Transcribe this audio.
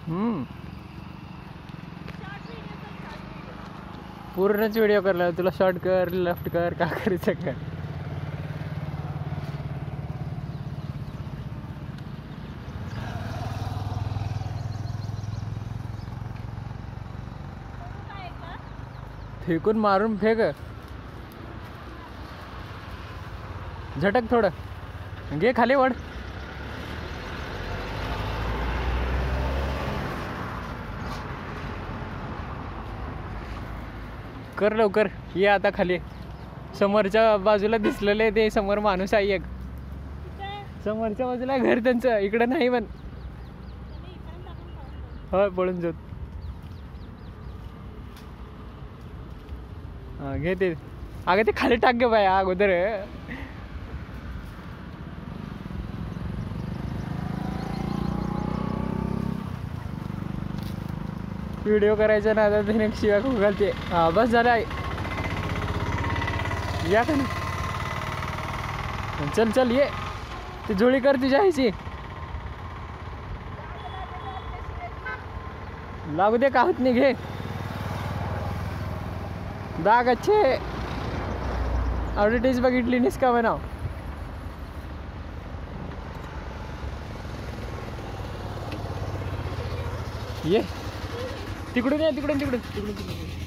हम्म, पूर्णच व्हिडिओ करला तुला. शॉर्ट कर, लेफ्ट कर, का करायचं कर. फेकून मारून फेक, झटक थोडं, घे खाली वड. कर लवकर, ये आता खाली. समोरच्या बाजूला दिसलेले ते समोर माणूस आहे एक, समोरच्या बाजूला घर त्यांचं, इकडं नाही पण. हो पळून जाऊ. हा घे ते. अगं ते खाली टाक गे बाय अगोदर. व्हिडिओ करायचा ना आता त्याने शिव्या खूप घालते. हा बस झाला, या का नाही. चल चल ये, ती जोडी कर तुझ्या ह्याची. लागू दे, का होत नाही, घे. दाग अच्छे. ॲडव्हर्टाईज बघितली नाहीस का म्हणाव. ये तिकडून, ये तिकडून तिकडून तिकडून तिकडून.